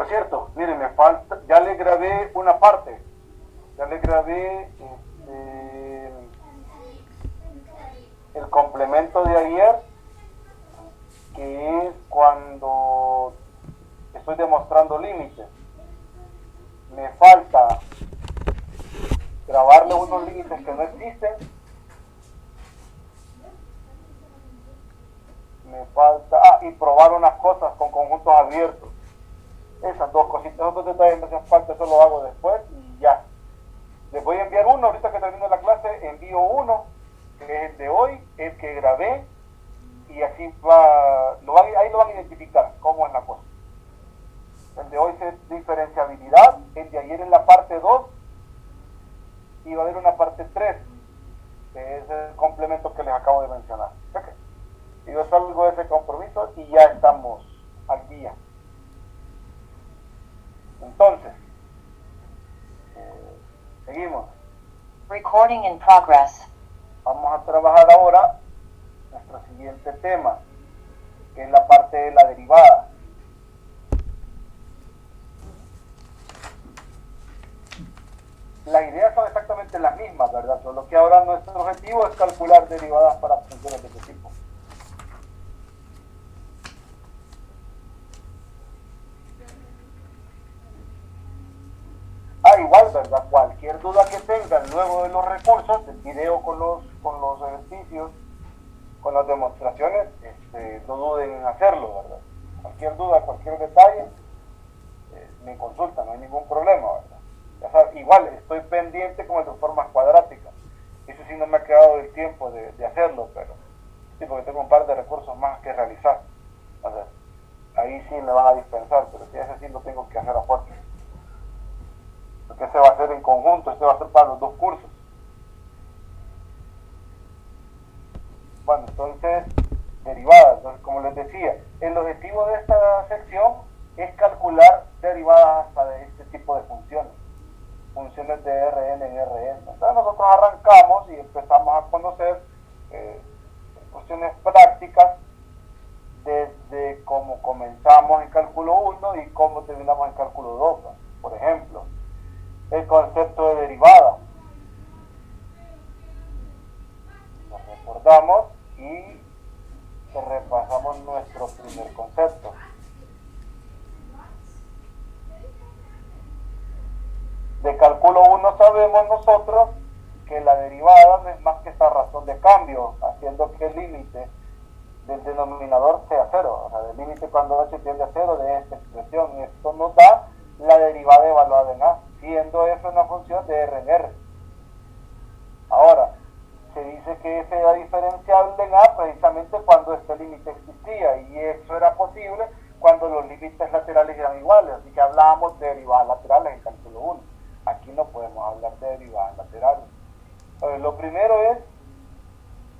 Por cierto, miren, me falta, ya le grabé una parte, ya le grabé el complemento de ayer, que es cuando estoy demostrando límites. Me falta grabarle unos límites que no existen. Me falta, y probar unas cosas con conjuntos abiertos. Esas dos cositas, esos dos detalles me hacen falta, eso lo hago después y ya. Les voy a enviar uno, ahorita que termine la clase, envío uno, que es el de hoy, el que grabé, y así va, ahí lo van a identificar cómo es la cosa. El de hoy es diferenciabilidad, el de ayer es la parte 2, y va a haber una parte 3, que es el complemento que les acabo de mencionar. Okay. Y yo salgo de ese compromiso y ya estamos al día. Entonces, seguimos. Recording in progress. Vamos a trabajar ahora nuestro siguiente tema, que es la parte de la derivada. Las ideas son exactamente las mismas, ¿verdad? Solo que ahora nuestro objetivo es calcular derivadas para funciones de este tipo. Igual, ¿verdad? Cualquier duda que tengan luego de los recursos, del video con los ejercicios, con las demostraciones, no duden en hacerlo, ¿verdad? Cualquier duda, cualquier detalle, me consultan, no hay ningún problema, ¿verdad? Ya saben, igual, estoy pendiente con el de formas cuadráticas. Eso sí no me ha quedado el tiempo de hacerlo, pero sí, porque tengo un par de recursos más que realizar. O sea, ahí sí me van a dispensar, pero sí, ese sí lo tengo que hacer a fuerza. Porque ese va a ser en conjunto, este va a ser para los dos cursos. Bueno, entonces, derivadas. Entonces, como les decía, el objetivo de esta sección es calcular derivadas hasta de este tipo de funciones. Funciones de Rn en Rn. Entonces nosotros arrancamos y empezamos a conocer cuestiones prácticas desde cómo comenzamos en cálculo 1 y cómo terminamos en cálculo 2. Por ejemplo, el concepto de derivada. Lo recordamos y repasamos nuestro primer concepto. De cálculo 1 sabemos nosotros que la derivada no es más que esta razón de cambio, haciendo que el límite del denominador sea 0. O sea, el límite cuando h tiende a 0 de esta expresión. Esto nos da la derivada evaluada en a, siendo f una función de r en r. Ahora, se dice que f era diferenciable en a precisamente cuando este límite existía, y eso era posible cuando los límites laterales eran iguales, así que hablábamos de derivadas laterales en cálculo 1. Aquí no podemos hablar de derivadas laterales. Entonces, lo primero es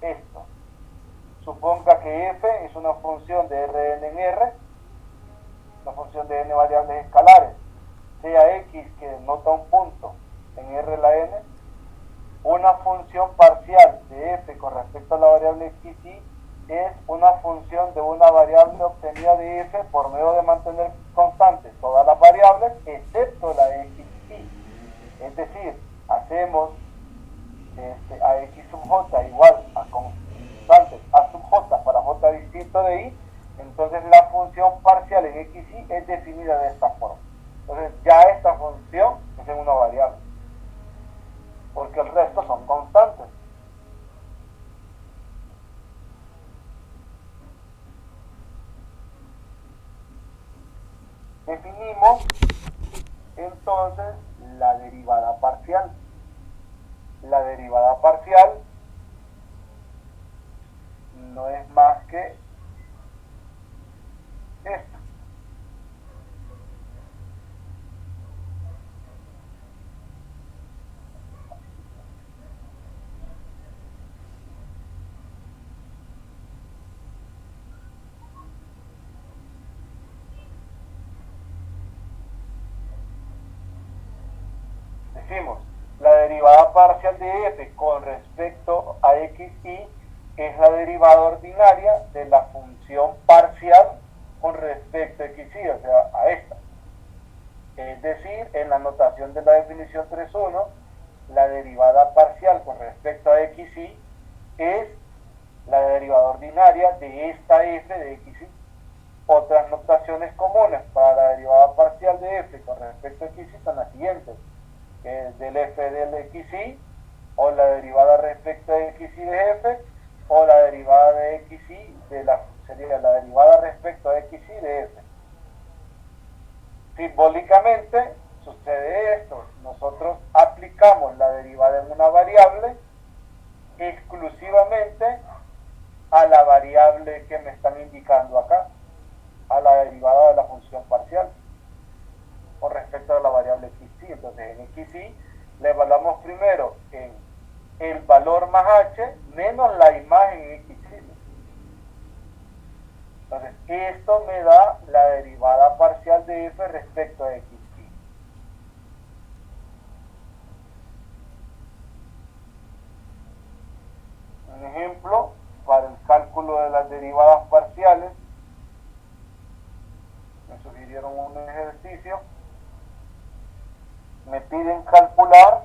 esto. Suponga que f es una función de Rn en R, una función de n variables escalares, sea x que denota un punto en R la n, una función parcial de f con respecto a la variable xy es una función de una variable obtenida de f por medio de mantener constantes todas las variables excepto la xy. Es decir, hacemos a x sub j igual a constantes a sub j para j distinto de y, entonces la función parcial en xy es definida de esta forma. Entonces ya esta función es en una variable, porque el resto son constantes. Definimos entonces la derivada parcial. La derivada parcial no es más que esto. Decimos, la derivada parcial de f con respecto a xy es la derivada ordinaria de la función parcial con respecto a xy, o sea, a esta. Es decir, en la notación de la definición 3.1, la derivada parcial con respecto a xy es la derivada ordinaria de esta f de xy. Otras notaciones comunes para la derivada parcial de f con respecto a xy son las siguientes, que es del f del xy, o la derivada respecto a xy de f, o la derivada de xy sería la derivada respecto a xy de f. Simbólicamente sucede esto: nosotros aplicamos la derivada en una variable exclusivamente a la variable que me están indicando acá, a la derivada de la función parcial con respecto a la variable xy. Entonces en xy le evaluamos primero en el valor más h menos la imagen xy. Entonces esto me da la derivada parcial de f respecto a xy. Un ejemplo para el cálculo de las derivadas parciales: me sugirieron un ejercicio, me piden calcular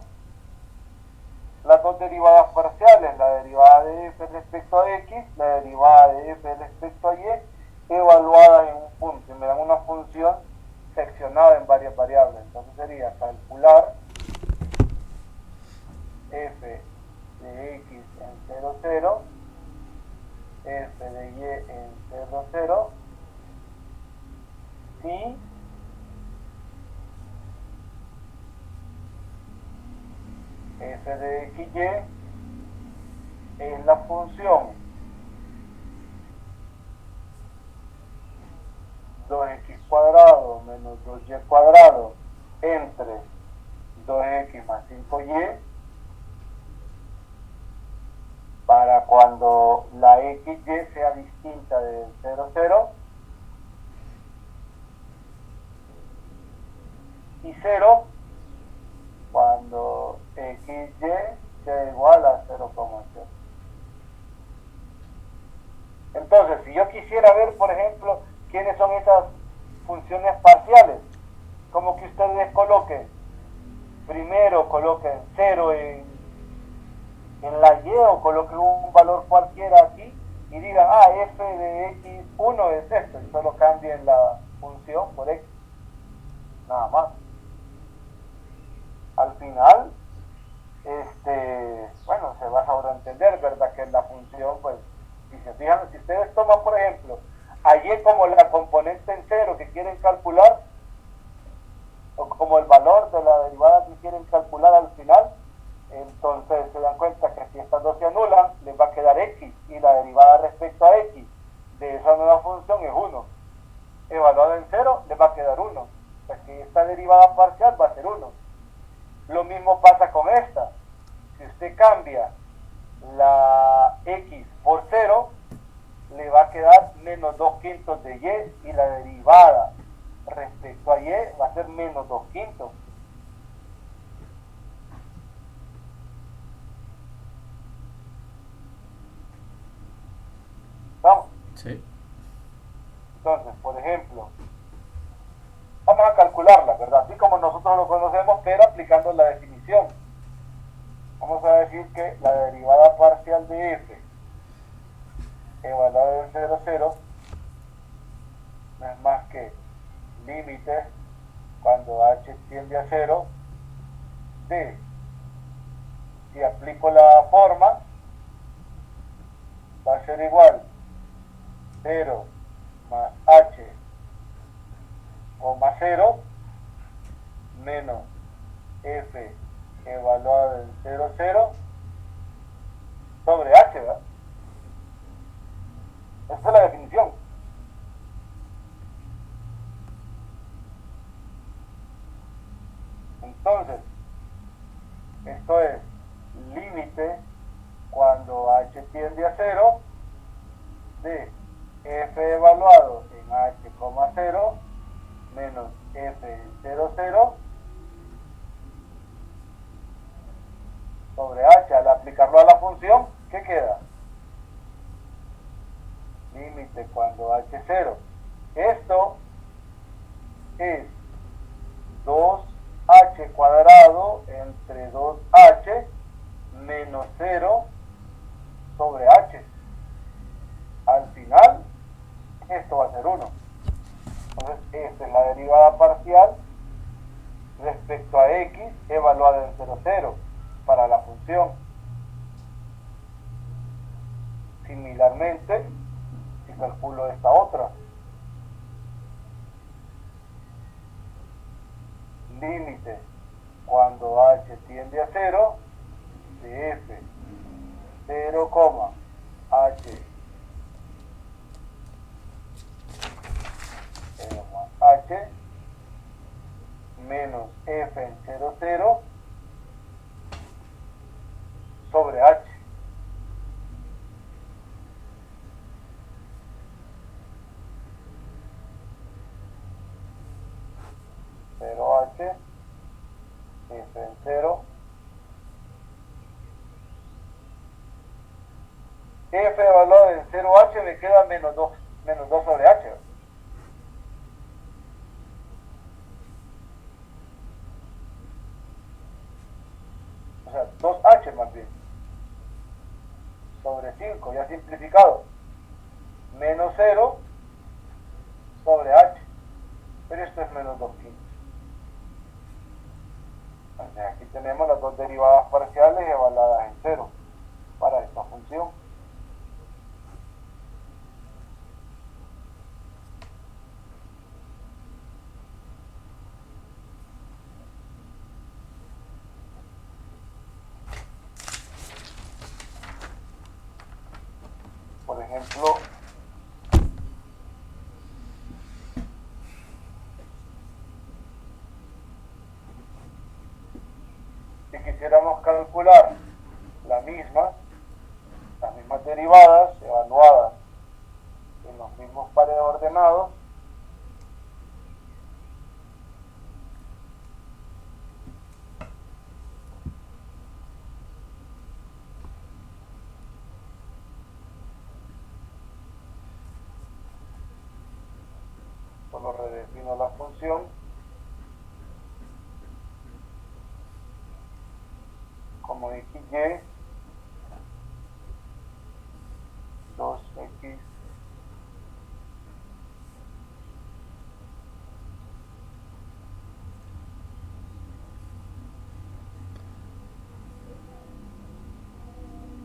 las dos derivadas parciales, la derivada de f respecto a x, la derivada de f respecto a y, evaluadas en un punto, y me dan una función seccionada en varias variables. Entonces sería calcular f de x en 0, 0, f de y en 0, 0, si f de xy es la función 2x cuadrado menos 2y cuadrado entre 2x más 5y, para cuando la xy sea distinta del 0, 0, y 0 cuando xy sea igual a 0,0. Entonces, si yo quisiera ver, por ejemplo, quiénes son esas funciones parciales, como que ustedes coloquen, primero coloquen 0 en la y, o coloquen un valor cualquiera aquí y digan, f de x1 es esto, y solo cambien la función por x, nada más. Al final, bueno, se va a sobreentender, ¿verdad? Que la función, pues, si se fijan, si ustedes toman, por ejemplo, a y como la componente en cero que quieren calcular, o como el valor de la derivada que quieren calcular al final, entonces se dan cuenta que si estas dos se anulan, les va a quedar x, y la derivada respecto a x de esa nueva función es 1. Evaluada en 0, les va a quedar 1. O sea que esta derivada parcial va a ser 1. Lo mismo pasa con esta. Si usted cambia la x por 0, le va a quedar menos 2 quintos de y, y la derivada respecto a y va a ser menos 2 quintos. ¿Vamos? Sí. Entonces, por ejemplo, vamos a calcularla, ¿verdad? Así como nosotros lo conocemos, pero aplicando la definición. Vamos a decir que la derivada parcial de f evaluada en 0, 0 no es más que límite cuando h tiende a 0 de, si aplico la forma, va a ser igual 0 más h, 0 menos f evaluado en 0, 0 sobre h, ¿verdad? Esta es la definición. Entonces, esto es límite cuando h tiende a 0 de f evaluado en h, 0 menos f en 0, 0 sobre h. Al aplicarlo a la función, ¿qué queda? Límite cuando h 0. Esto es 2h cuadrado entre 2h menos 0 sobre h. Al final, esto va a ser 1. Entonces, esta es la derivada parcial respecto a x evaluada en 0, 0 para la función. Similarmente, si calculo esta otra, límite cuando h tiende a 0 de f 0, h más h menos f en 0, 0 sobre h. H, f en 0, f evaluado en 0h me queda menos 2 sobre h. O sea, 2h más bien, sobre 5, ya simplificado, menos 0 sobre h, pero esto es menos 2 quintos. Aquí tenemos las dos derivadas parciales evaluadas en 0 para esta función. Por ejemplo, si quisiéramos calcular las mismas derivadas evaluadas en los mismos pares ordenados, solo redefino la función como xy 2x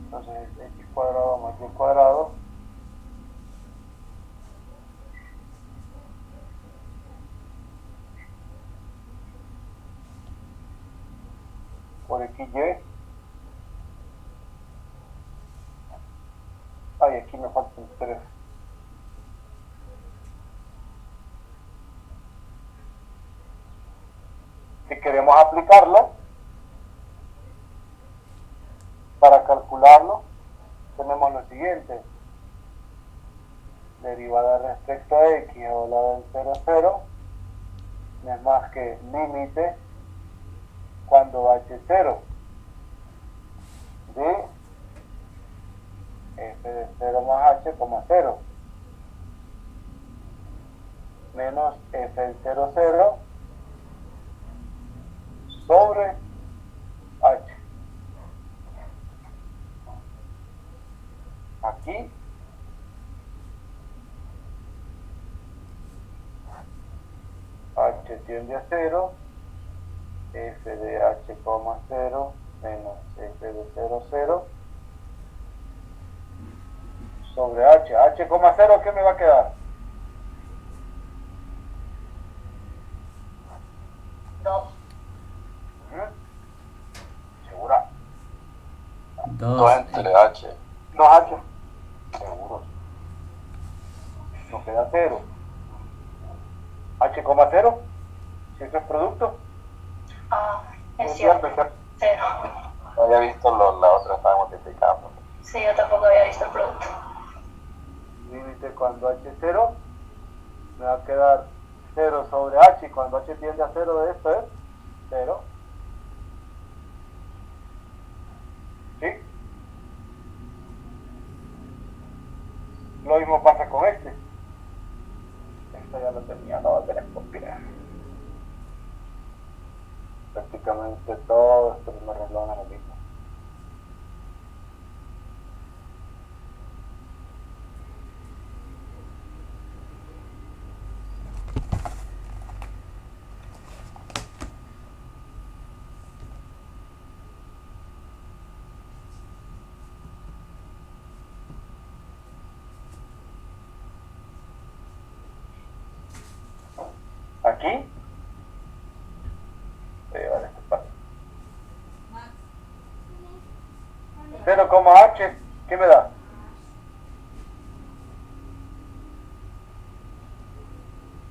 entonces x cuadrado más y cuadrado por xy. Ay, aquí me faltan 3. Si queremos aplicarlo para calcularlo, tenemos lo siguiente: derivada respecto a x evaluada en 0, 0 no es más que límite cuando h es 0 de f de 0 más h, 0 menos f en 0, 0 sobre h. Aquí h tiende a 0, f de h, 0 menos f de 0, 0 sobre h. h, 0, ¿qué me va a quedar? 2. ¿Segura? 2 entre h. 2h. Seguro. Nos queda 0. h, 0. Si eso es producto. Ah, es cierto. 0. No había visto la otra, estaba multiplicando. Sí, yo tampoco había visto el producto. Límite cuando h es 0. Me va a quedar 0 sobre h, y cuando h tiende a 0 de esto es 0. ¿Sí? Lo mismo pasa con este. Esto ya lo tenía, no va a tener que copiar. prácticamente todos estos renglones a lo mismo. Aquí voy a llevar este paso. 0,h, ¿qué me da?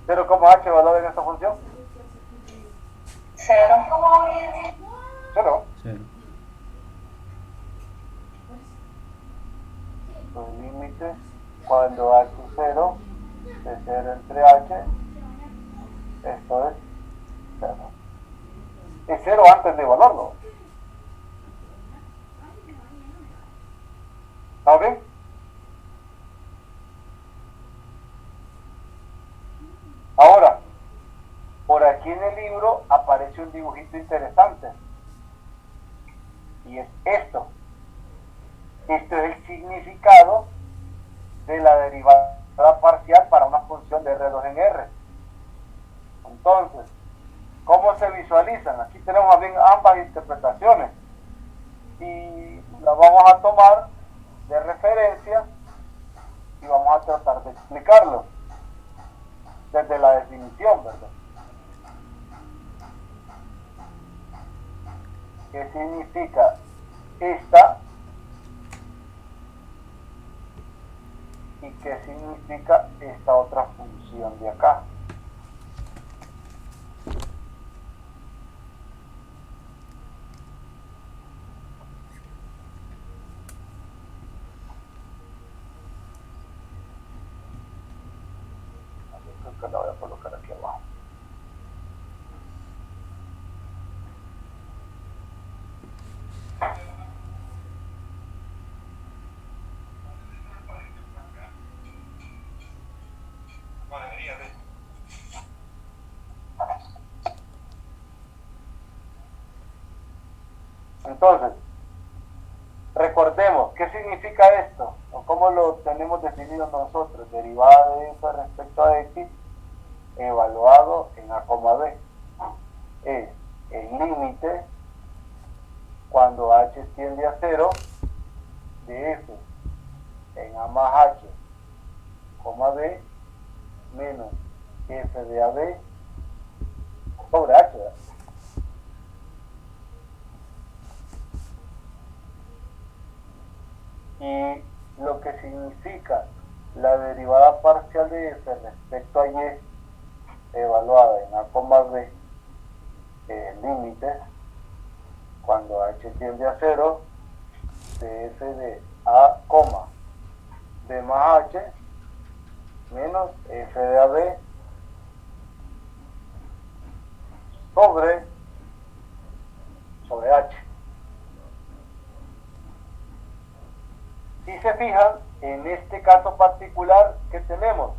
¿0,h valor en esta función? 0. 0. Cero. El límite cuando h es 0, de 0 entre h, esto es 0. Es 0 antes de evaluarlo. ¿Está bien? Ahora, por aquí en el libro aparece un dibujito interesante. Y es esto. Esto es el significado de la derivada parcial para una función de R2 en R. Entonces, ¿cómo se visualizan? Aquí tenemos bien ambas interpretaciones. Y las vamos a tomar de referencia y vamos a tratar de explicarlo desde la definición, ¿verdad? ¿Qué significa esta? ¿Y qué significa esta otra función de acá? Creo que la voy a colocar aquí abajo. Entonces, recordemos, ¿qué significa esto? ¿O cómo lo tenemos definido nosotros? Derivada de f respecto a x evaluado en a, b. Es el límite cuando h tiende a 0 de f en a más h, b, menos f de ab sobre h. Y lo que significa la derivada parcial de f respecto a y evaluada en a, b, límites cuando h tiende a 0 de f de a, b más h menos f de ab sobre h. Si se fijan, en este caso particular que tenemos,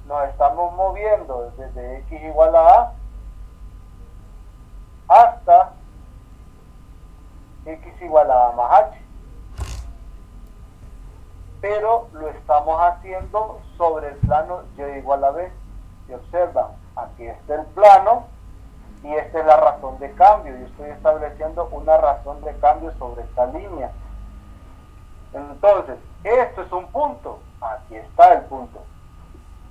nos estamos moviendo desde x igual a a hasta x igual a más h. Pero lo estamos haciendo sobre el plano y igual a b. Si observan, aquí está el plano y esta es la razón de cambio. Yo estoy estableciendo una razón de cambio sobre esta línea. Entonces, esto es un punto. Aquí está el punto.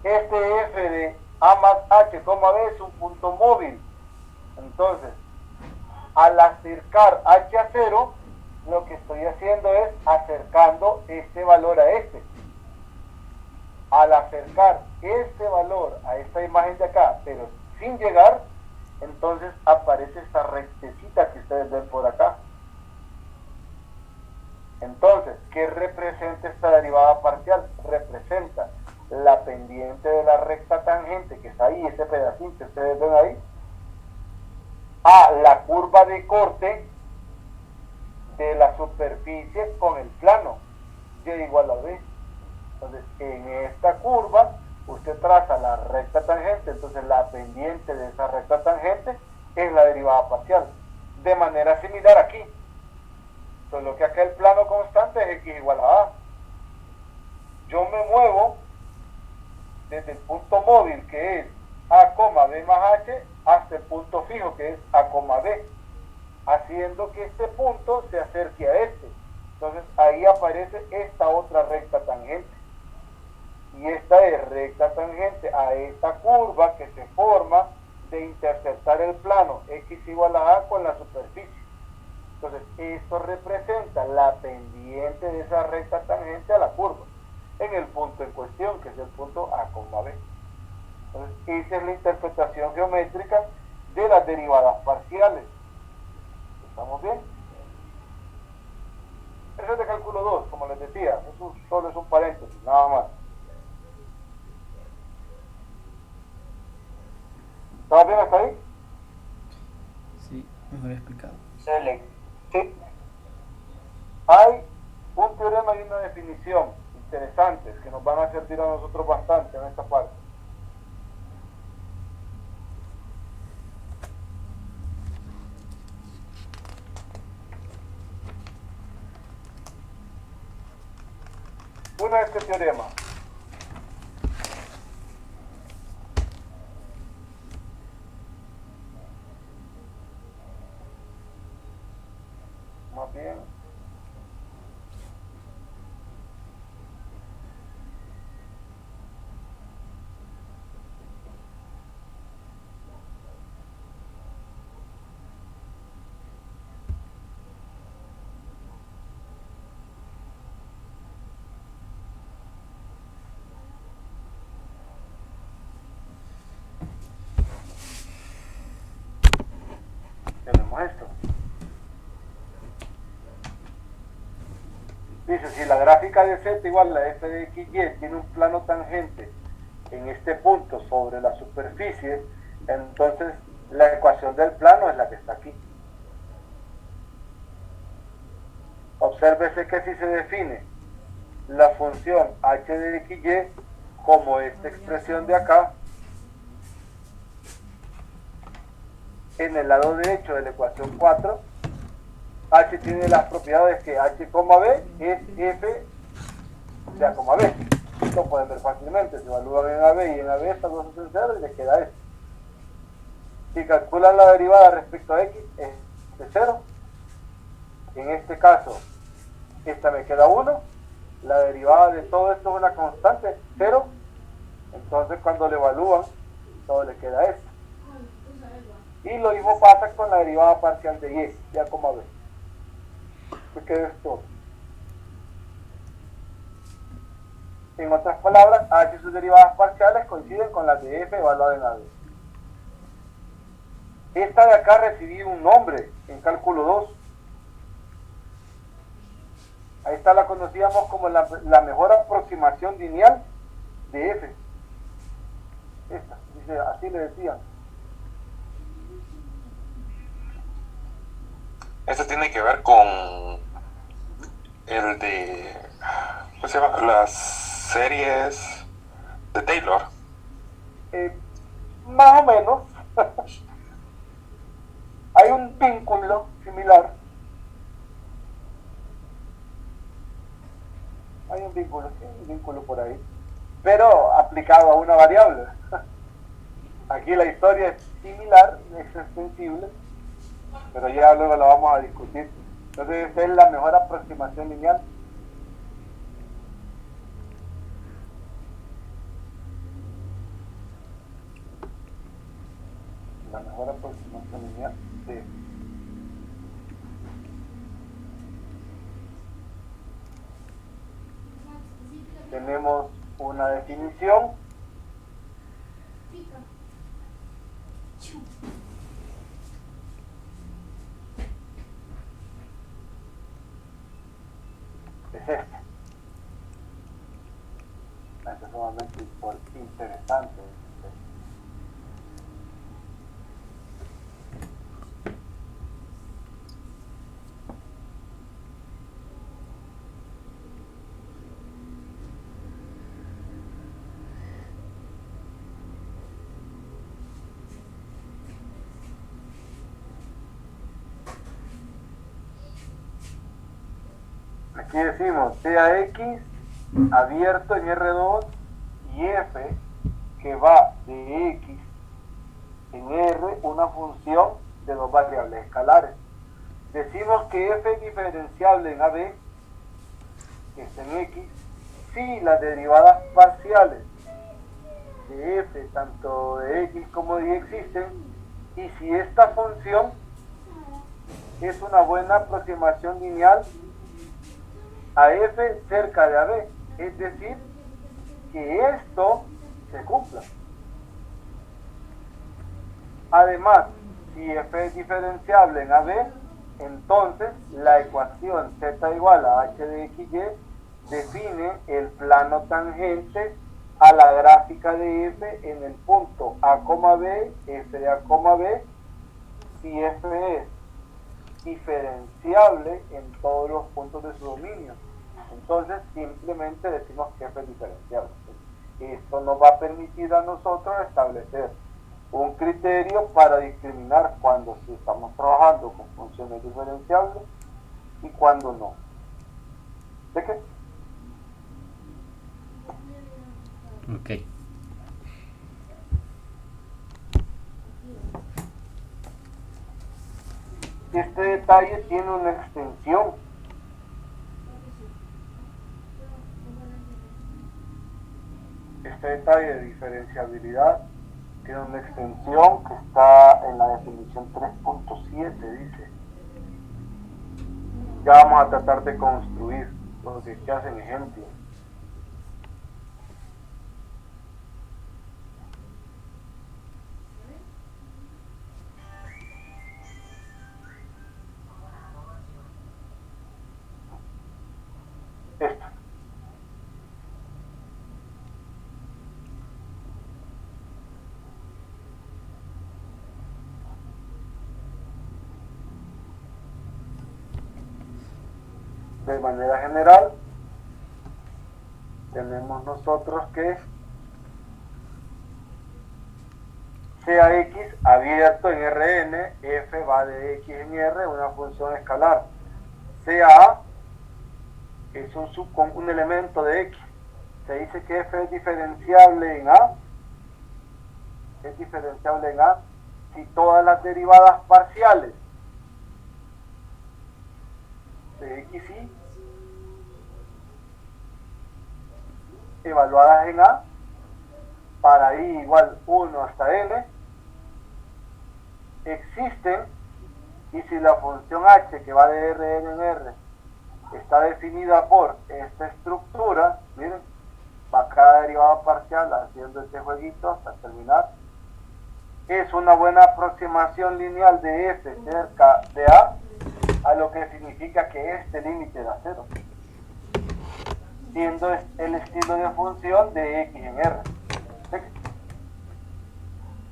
Este f de a más h, b es un punto móvil. Entonces, al acercar h a 0, lo que estoy haciendo es acercando este valor a este. Al acercar este valor a esta imagen de acá, pero sin llegar, entonces aparece esta rectecita que ustedes ven por acá. Entonces, ¿qué representa esta derivada parcial? Representa la pendiente de la recta tangente que está ahí, ese pedacito que ustedes ven ahí, a la curva de corte de la superficie con el plano y igual a b. Entonces, en esta curva usted traza la recta tangente, entonces la pendiente de esa recta tangente es la derivada parcial. de manera similar aquí, solo que acá el plano constante es x igual a a. Yo me muevo desde el punto móvil, que es a, b más h, hasta el punto fijo, que es a, b, haciendo que este punto se acerque a este. Entonces ahí aparece esta otra recta tangente, y esta es recta tangente a esta curva que se forma de interceptar el plano x igual a con la superficie. Entonces esto representa la pendiente de esa recta tangente a la curva en el punto en cuestión, que es el punto a, b. Entonces esa es la interpretación geométrica de las derivadas parciales. ¿Estamos bien? Eso es de cálculo 2, como les decía, eso solo es un paréntesis, nada más. ¿Estamos bien hasta ahí? Sí, me lo había explicado. Excelente. Sí. Hay un teorema y una definición interesantes que nos van a servir a nosotros bastante en esta parte. Uno es este teorema. Más bien. Tenemos esto. Dice, si la gráfica de z igual a la f de xy tiene un plano tangente en este punto sobre la superficie, entonces la ecuación del plano es la que está aquí. Obsérvese que si se define la función h de xy como esta expresión de acá, en el lado derecho de la ecuación 4, h tiene las propiedades que h, b es f de a, b. Lo pueden ver fácilmente, se evalúan en AB y en AB estas dos hacen 0 y les queda esto. Si calculan la derivada respecto a x, es de 0. En este caso, esta me queda 1. La derivada de todo esto es una constante, 0. Entonces cuando le evalúan, todo le queda esto. Y lo mismo pasa con la derivada parcial de y, de a, b. Me queda esto. En otras palabras, h y sus derivadas parciales coinciden con las de f evaluada en AB. Esta de acá recibí un nombre en cálculo 2. Ahí está, la conocíamos como la mejor aproximación lineal de f. Esta, dice, así le decían. Esto tiene que ver con el de, ¿cómo se llama? Las series de Taylor. Más o menos. Hay un vínculo similar. Hay un vínculo, sí, un vínculo por ahí. Pero aplicado a una variable. Aquí la historia es similar, es extensible, pero ya luego la vamos a discutir. Entonces esta es la mejor aproximación lineal. La mejor aproximación lineal de... Tenemos una definición. Es este. Esto es sumamente interesante. Si decimos sea X abierto en R2 y F que va de X en R una función de dos variables escalares. Decimos que F es diferenciable en AB, que está en X, si las derivadas parciales de F, tanto de X como de Y, existen, y si esta función es una buena aproximación lineal a F cerca de AB, es decir, que esto se cumpla. Además, si F es diferenciable en AB, entonces la ecuación z igual a h de xy define el plano tangente a la gráfica de F en el punto A, B, F de A, B, si F es diferenciable en todos los puntos de su dominio. Entonces simplemente decimos que F es diferenciable. Esto nos va a permitir a nosotros establecer un criterio para discriminar cuando sí estamos trabajando con funciones diferenciables y cuando no. ¿De qué? Ok. Este detalle tiene una extensión. Este detalle de diferenciabilidad tiene una extensión que está en la definición 3.7, dice. Ya vamos a tratar de construir lo que se hacen ejemplos. Esto. De manera general, tenemos nosotros que sea X abierto en Rn, F va de X en R, una función escalar. Sea A es un elemento de X. Se dice que F es diferenciable en A. Es diferenciable en A si todas las derivadas parciales de X y evaluadas en A para I igual 1 hasta N existen, y si la función H que va de Rn en R está definida por esta estructura, miren, va cada derivada parcial haciendo este jueguito hasta terminar, es una buena aproximación lineal de F cerca de A lo que significa que este límite da 0, siendo el estilo de función de X en R.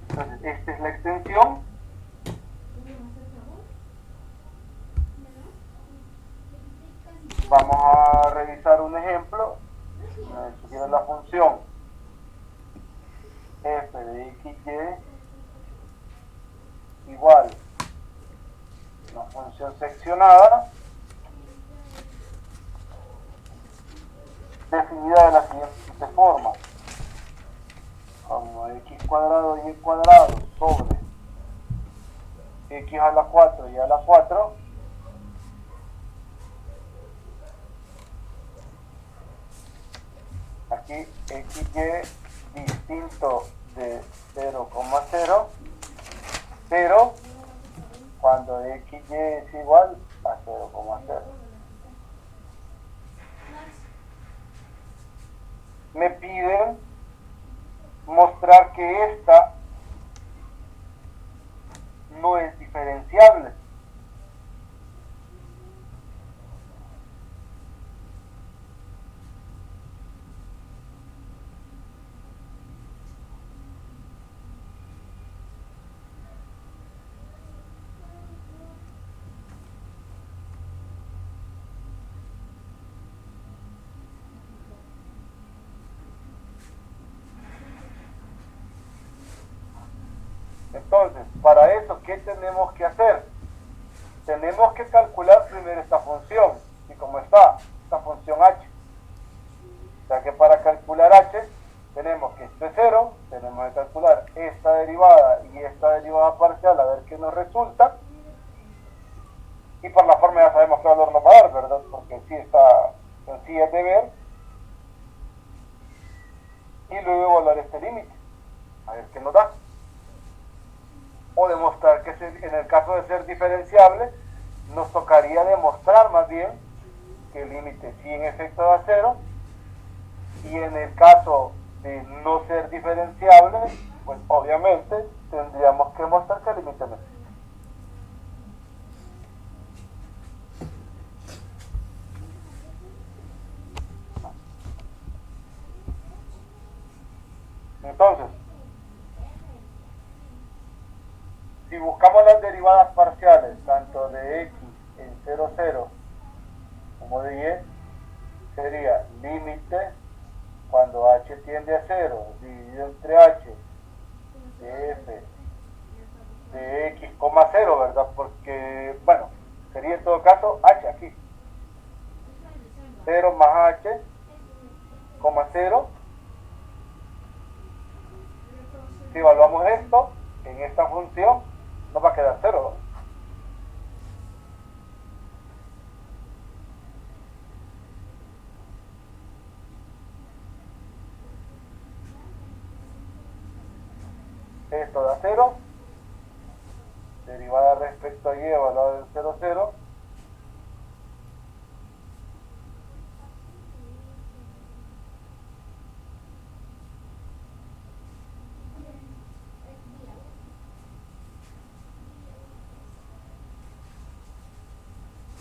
Entonces, esta es la extensión. Vamos a revisar un ejemplo. Tiene la función f de xy igual una función seccionada definida de la siguiente forma, como x cuadrado y cuadrado sobre x a la 4 y a la 4 aquí xy distinto de 0,0, pero cuando xy es igual a 0,0. Me piden mostrar que esta no es diferenciable. Entonces, para eso, ¿qué tenemos que hacer? Tenemos que calcular primero esta función, y como está esta función h. O sea que para calcular h tenemos que esto es 0, tenemos que calcular esta derivada y esta derivada parcial a ver qué nos resulta. Y por la forma ya sabemos qué valor nos va a dar, ¿verdad? Porque sí está sencilla de ver. Y luego evaluar este límite, a ver qué nos da. O demostrar que en el caso de ser diferenciable, nos tocaría demostrar más bien que el límite sí en efecto da 0. Y en el caso de no ser diferenciable, pues obviamente tendríamos que mostrar que el límite no existe. Entonces, si buscamos las derivadas parciales, tanto de x en 0, 0, como de y, sería límite cuando h tiende a 0, dividido entre h de f de x, 0, ¿verdad? Porque, bueno, sería en todo caso h aquí. 0 más h, 0. Si evaluamos esto en esta función, nos va a quedar 0. Esto da 0. Derivada respecto a y evaluada del 0, 0.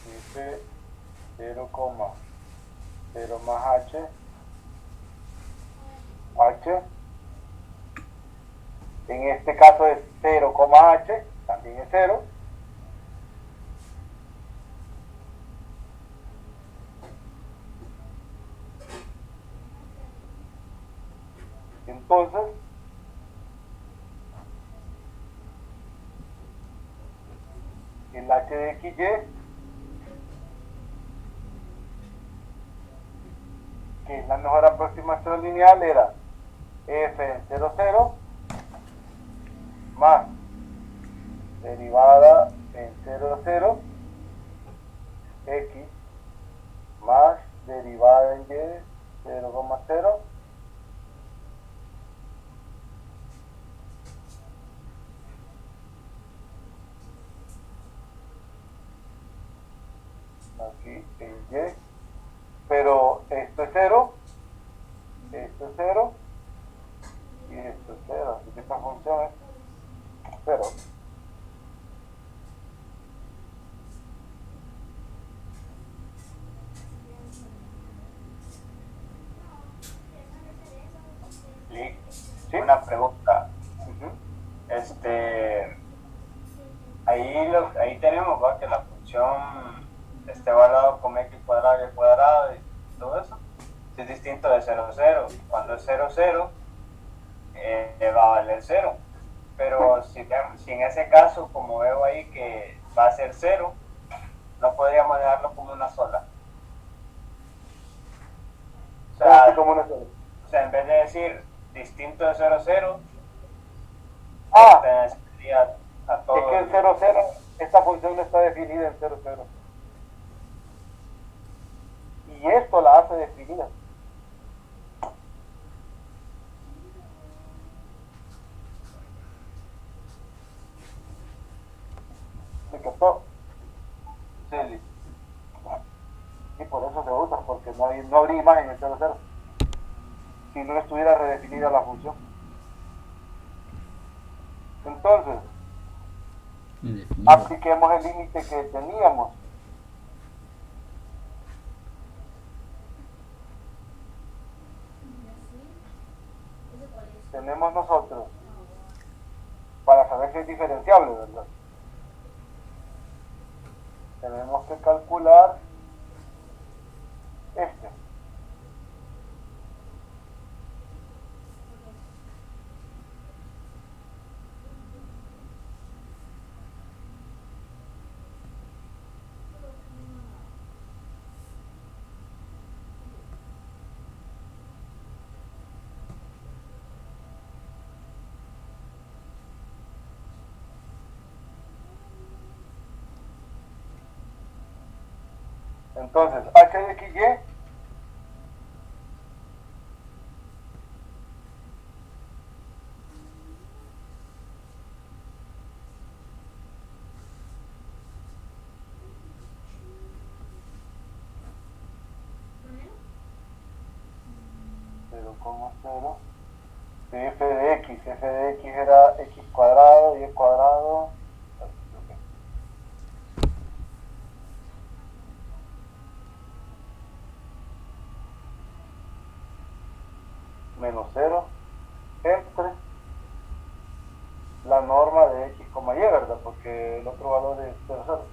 Dice 0, 0 más h, en este caso es 0, h, también es 0. Entonces, el h de xy que es la mejor aproximación lineal era f en 0, 0 más derivada en 0, 0 x más derivada en y 0, 0 aquí en y, pero esto es 0, esto es 0 y esto es 0, así que esta función es 0. ¿Sí? Una pregunta. Ahí tenemos, ¿va? Que la función esté evaluada como x cuadrado y cuadrado y todo eso es distinto de 0, 0. Cuando es 0, 0 va a valer 0, pero si en ese caso, como veo ahí que va a ser 0, no podríamos dejarlo como una sola. O sea, en vez de decir distinto de 0, 0, sería a todo. Es que en 0, 0, esta función no está definida en 0, 0. Y esto la hace definida. ¿Se captó? Sí. Y por eso se usa, porque no habría imagen en 0, 0. Si no estuviera redefinida la función. Entonces, apliquemos el límite que teníamos. Tenemos nosotros, para saber si es diferenciable, ¿verdad? Tenemos que calcular este. Entonces, h de x, y. Como 0 de f de x era x cuadrado y cuadrado menos 0 entre la norma de x, y, ¿verdad? Porque el otro valor es 0, 0.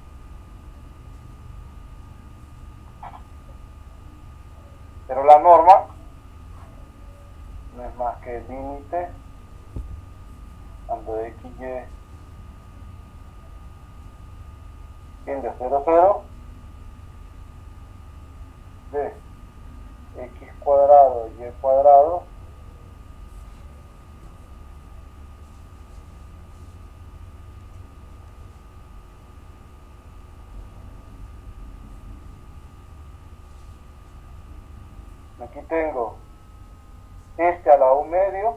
Pero la norma no es más que el límite cuando de x, y tiende a 0, 0 de x cuadrado y cuadrado aquí tengo este a la 1 medio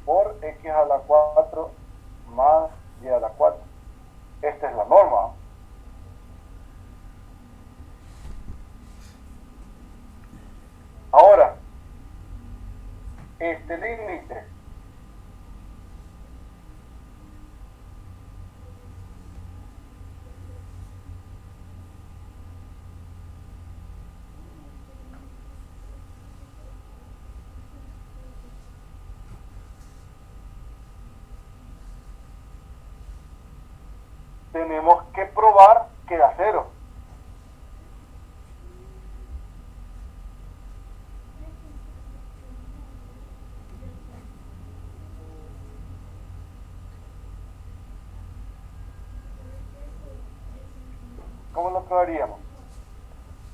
por x a la 4 más y a la 4. Esta es la norma. Ahora, este límite tenemos que probar que da 0. ¿Cómo lo probaríamos?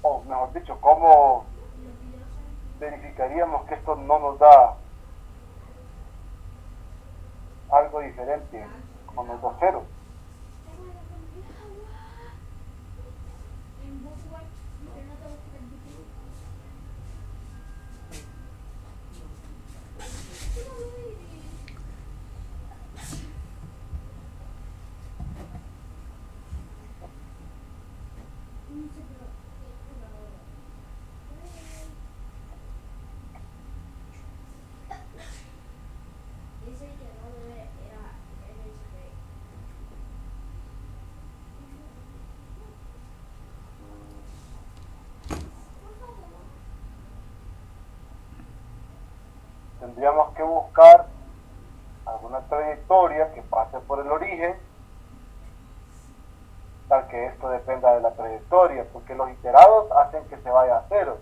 O mejor dicho, ¿cómo verificaríamos que esto no nos da algo diferente o nos da 0? Tendríamos que buscar alguna trayectoria que pase por el origen, tal que esto dependa de la trayectoria, porque los iterados hacen que se vaya a 0.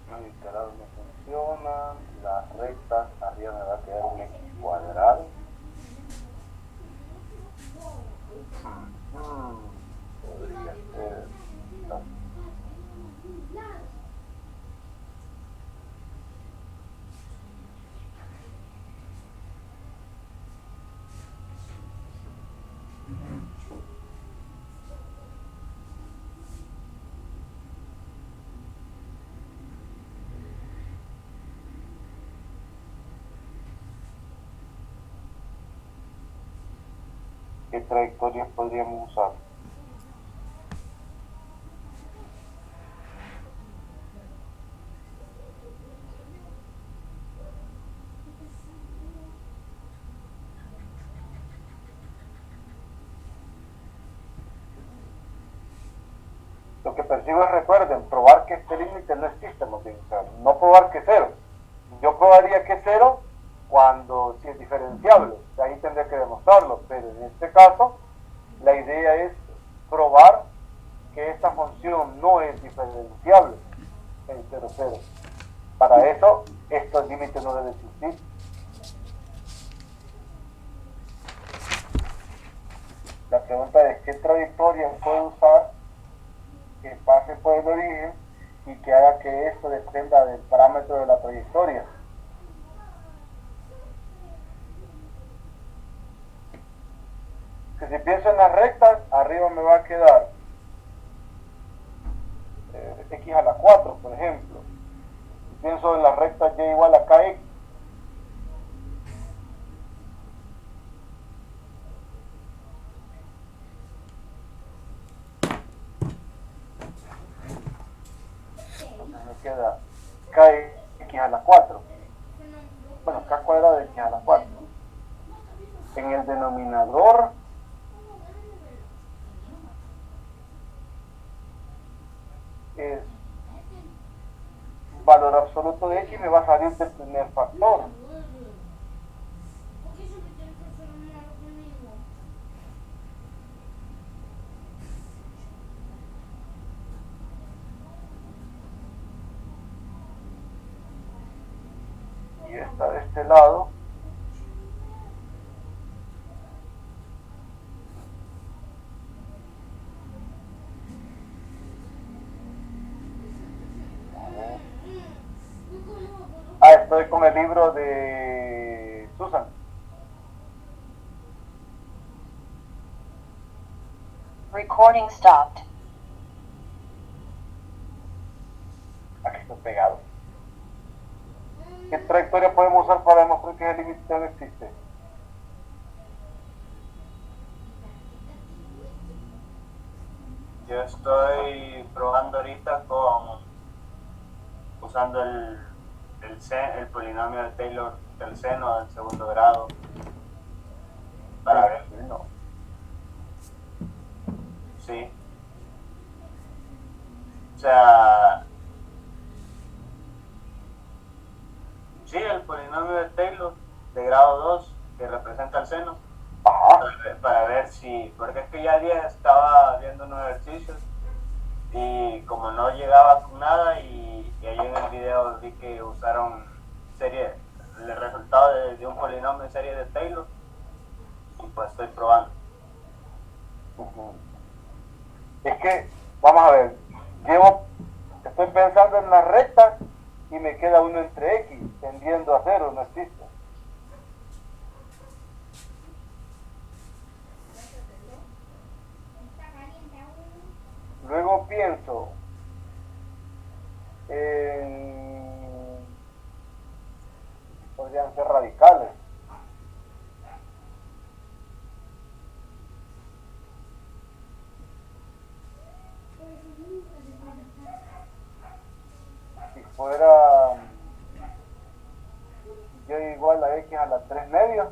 Los iterados no funcionan, las rectas arriba me va a quedar un x cuadrado. Podría ser ¿qué trayectorias podríamos usar? Lo que persigo es, recuerden, probar que este límite no existe, no probar que 0. Yo probaría que 0 cuando si es diferenciable, ahí tendría que demostrarlo, pero en este caso la idea es probar que esta función función no es diferenciable en 0, 0. Para eso, estos límites no deben existir. La pregunta es, ¿qué trayectoria puede usar que pase por el origen y que haga que esto dependa del parámetro de la trayectoria? Que si pienso en las rectas, arriba me va a quedar x a la 4, por ejemplo. Si pienso en las rectas y igual a kx, me queda kx a la 4. Bueno, k cuadrado de x a la 4. En el denominador es valor absoluto de x, me va a salir del primer factor. Y esta de este lado estoy con el libro de Susan. Recording stopped. Aquí estoy pegado. ¿Qué trayectoria podemos usar para demostrar que el límite no existe? Yo estoy probando ahorita usando el polinomio de Taylor del seno del segundo grado para ver. No. Sí. O sea, sí, el polinomio de Taylor de grado 2 que representa el seno. Ajá. Para ver si, porque es que ya estaba viendo unos ejercicios y como no llegaba con nada y ahí en el video vi que usaron el resultado de un polinomio en serie de Taylor y pues estoy probando. Es que, vamos a ver, estoy pensando en las rectas y me queda uno entre x tendiendo a 0, no existe. Luego pienso en... podrían ser radicales. Si fuera y igual a x a la 3 medios,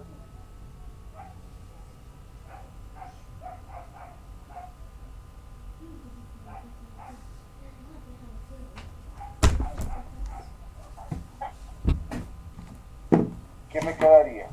¿qué me quedaría?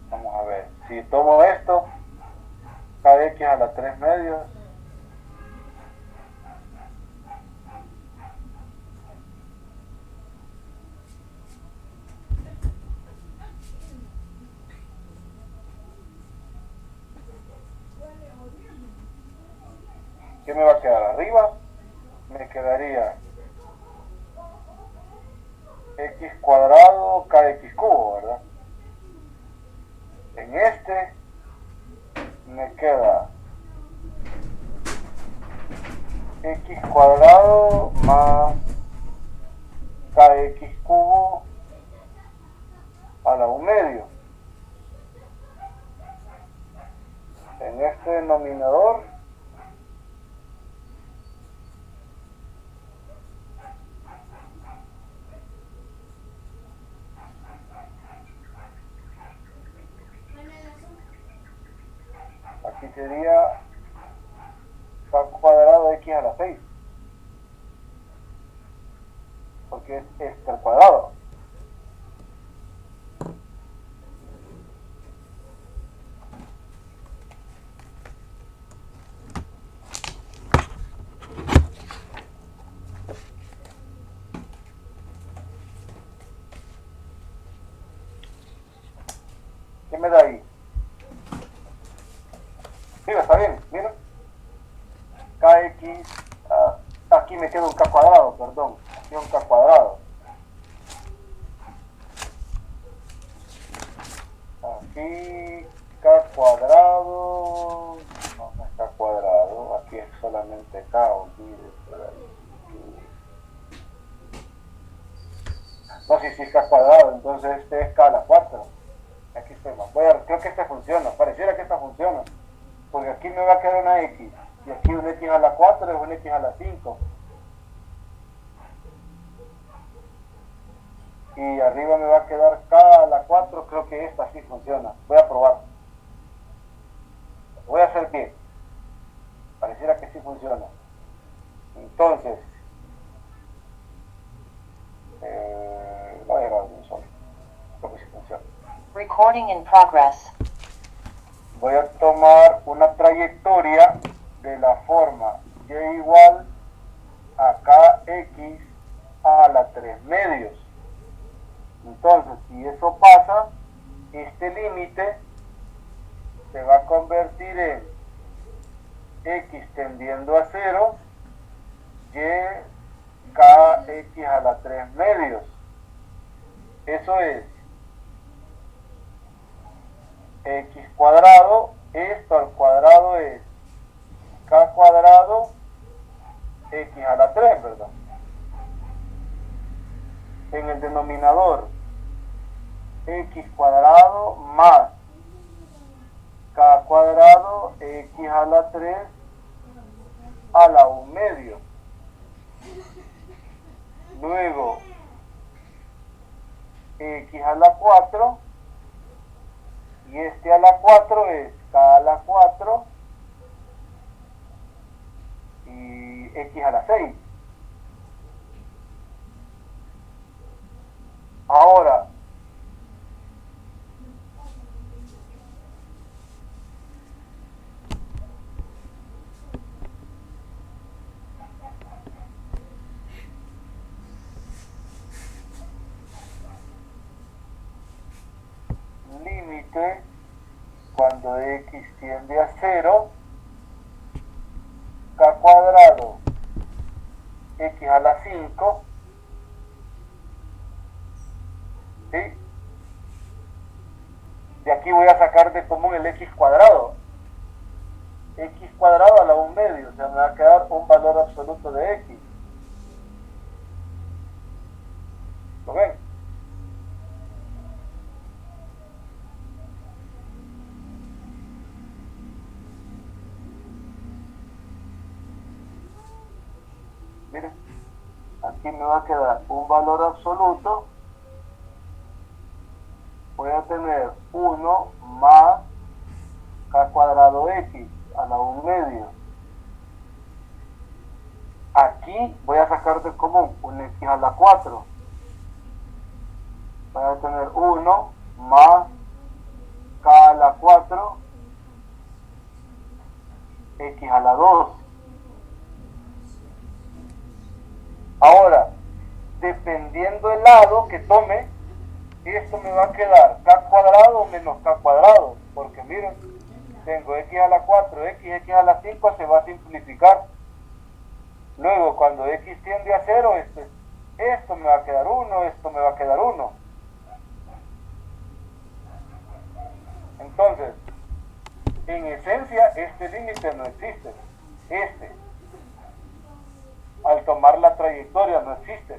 Vamos a ver, si tomo esto, kx a la 3 medios, ¿qué me va a quedar arriba? Me quedaría x cuadrado kx cubo, ¿verdad? En este me queda x cuadrado más kx cubo a la 1 medio. en este denominador aquí sería k cuadrado de x a la 6, porque es este al cuadrado. ¿Qué me da ahí? Mira, está bien, mira. Kx, aquí me queda un k cuadrado, perdón. Aquí un k cuadrado. Aquí k cuadrado, no es k cuadrado, aquí es solamente k, olvídese por ahí. No, si es k cuadrado, entonces este es k a la 4. Aquí estoy más. Creo que esta funciona, pareciera que esta funciona, porque aquí me va a quedar una x, y aquí una x a la 4 es una x a la 5. Y arriba me va a quedar k a la 4, creo que esta sí funciona. Voy a probar. Voy a hacer bien. Pareciera que sí funciona. Entonces, voy a grabar un solo. Creo que sí funciona. Recording in progress. Voy a tomar una trayectoria de la forma y igual a kx a la 3 medios. Entonces, si eso pasa, este límite se va a convertir en x tendiendo a 0, y kx a la 3 medios. Eso es x cuadrado, esto al cuadrado es k cuadrado x a la 3, ¿verdad? En el denominador, x cuadrado más k cuadrado x a la 3 a la 1 medio. Luego, x a la 4, y este a la 4 es k a la 4 y x a la 6. Ahora, límite cuando x tiende a 0, k cuadrado x a la 5, ¿sí? De aquí voy a sacar de común el x cuadrado. X cuadrado a la 1 medio, o sea, me va a quedar un valor absoluto de x. ¿Lo ven? Miren, aquí me va a quedar un valor absoluto. Voy a tener 1 más k cuadrado x a la 1 medio. Aquí voy a sacar de común un x a la 4. Voy a tener 1 más k a la 4 x a la 2. Ahora, dependiendo del lado que tome, esto me va a quedar k cuadrado menos k cuadrado, porque miren, tengo x a la 4, x a la 5 se va a simplificar. Luego, cuando x tiende a 0, esto me va a quedar 1, esto me va a quedar 1. Entonces, en esencia, este límite no existe. Al tomar la trayectoria, no existe.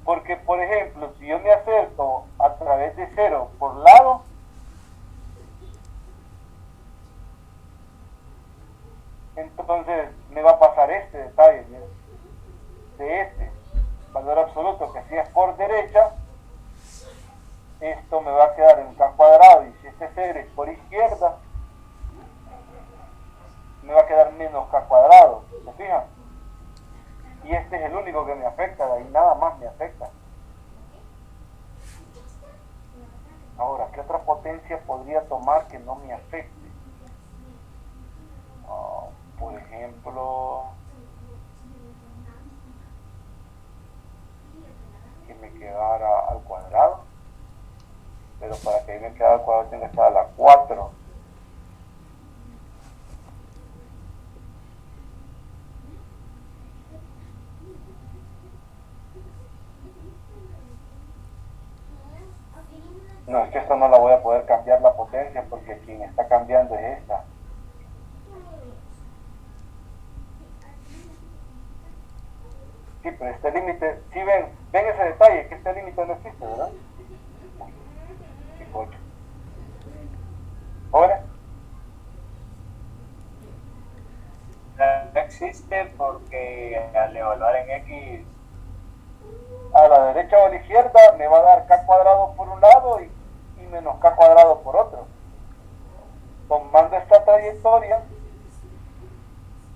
Porque, por ejemplo, si yo me acerco a través de 0 por lado, Entonces me va a pasar este detalle, ¿sí? De este valor absoluto, que si es por derecha, esto me va a quedar en K cuadrado, y si este 0 es por izquierda, me va a quedar menos K cuadrado, ¿se fijan? Y este es el único que me afecta, de ahí nada más me afecta. Ahora, ¿qué otra potencia podría tomar que no me afecte? Por ejemplo, que me quedara al cuadrado, pero para que me quedara al cuadrado tiene que estar a la 4. No, es que esta no la voy a poder cambiar la potencia, porque quien está cambiando es esta. Sí, pero este límite, sí ven ese detalle, que este límite no existe, ¿verdad? Picocho. ¿Jóvenes? No existe porque al evaluar en X, A la derecha o a la izquierda me va a dar K cuadrado por un lado y menos K cuadrado por otro. Tomando esta trayectoria,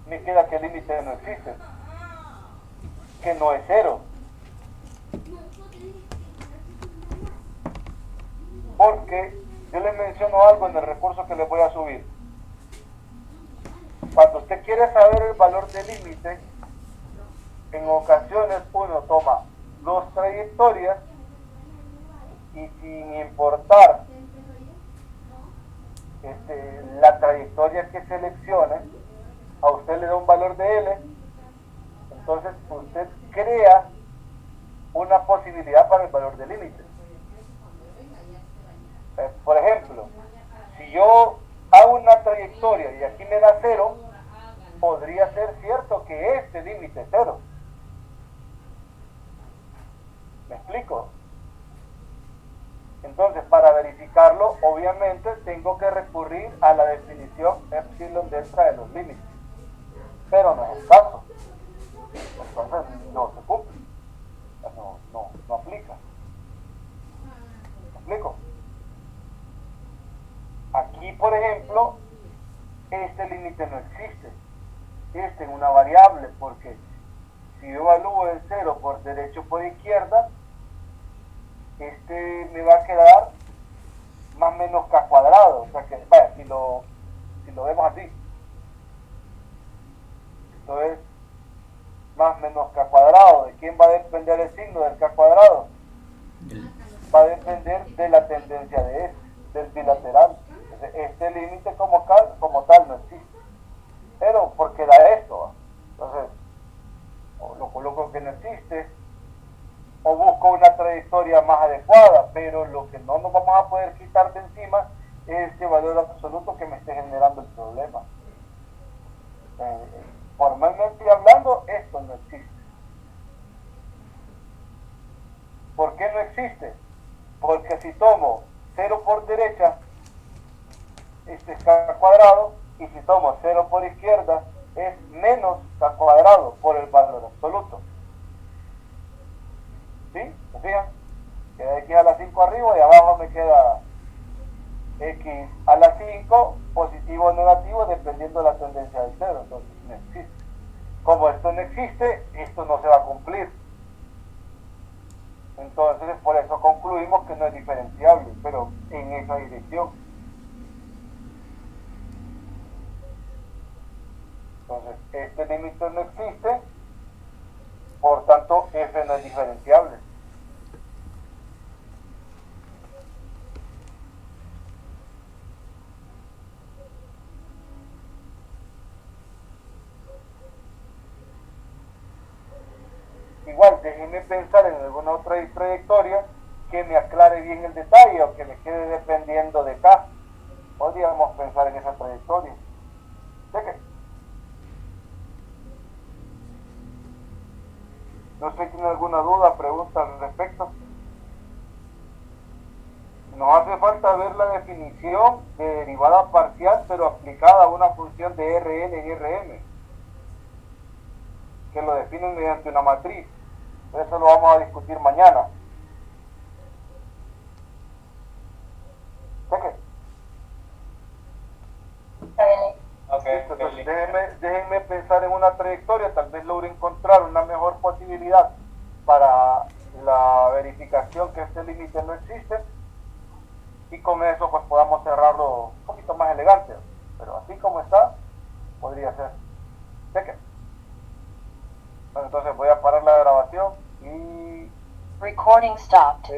me queda que el límite no existe, que no es 0. Porque yo les menciono algo en el recurso que les voy a subir. Cuando usted quiere saber el valor del límite, en ocasiones uno toma dos trayectorias y sin importar la trayectoria que seleccione, a usted le da un valor de L, entonces usted crea una posibilidad para el valor del límite. Por ejemplo, si yo hago una trayectoria y aquí me da 0, podría ser cierto que este límite es 0. ¿Me explico? Entonces, para verificarlo, obviamente tengo que recurrir a la definición epsilon delta de los límites, pero no es el caso. Entonces no se cumple, no aplica. ¿Me explico? Aquí, por ejemplo, este límite no existe. Este es una variable, porque si yo evalúo el 0 por derecha o por izquierda, este me va a quedar más o menos K cuadrado. O sea que, vaya, si lo vemos así, esto es más o menos K cuadrado. ¿De quién va a depender el signo del K cuadrado? Va a depender de la tendencia de del bilateral. Entonces, este límite como tal no existe, pero porque da esto, entonces o lo coloco que no existe, o busco una trayectoria más adecuada, pero lo que no nos vamos a poder quitar de encima es este valor absoluto que me esté generando el problema. Formalmente hablando, esto no existe. ¿Por qué no existe? Porque si tomo 0 por derecha, este es K cuadrado, y si tomo 0 por izquierda, es menos K cuadrado por el valor absoluto. ¿Sí? ¿Se fijan? Queda X a la 5 arriba y abajo me queda X a la 5, positivo o negativo, dependiendo de la tendencia del 0. Entonces no existe. Como esto no existe, esto no se va a cumplir. Entonces, por eso concluimos que no es diferenciable, pero en esa dirección. Entonces, este límite no existe, por tanto, f no es diferenciable. Igual, déjenme pensar en alguna otra trayectoria que me aclare bien el detalle o que me quede dependiendo de K. Podríamos pensar en esa trayectoria. ¿De qué? No sé si tiene alguna duda, pregunta al respecto. Nos hace falta ver la definición de derivada parcial, pero aplicada a una función de Rn en Rm. que lo definen mediante una matriz. Eso lo vamos a discutir mañana. Cheque. Está bien. Ok, Entonces, déjenme pensar en una trayectoria, tal vez logre encontrar una mejor posibilidad para la verificación que este límite no existe, y con eso pues podamos cerrarlo un poquito más elegante, pero así como está, podría ser. Cheque. Bueno, entonces voy a parar la grabación y Recording stopped.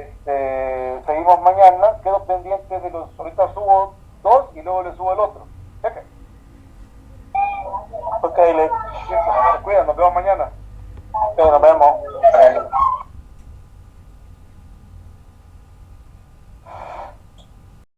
seguimos mañana. Quedo pendiente de los, ahorita subo 2 y luego le subo el otro. Cheque. Ok, le Se cuidan, nos vemos mañana. nos vemos.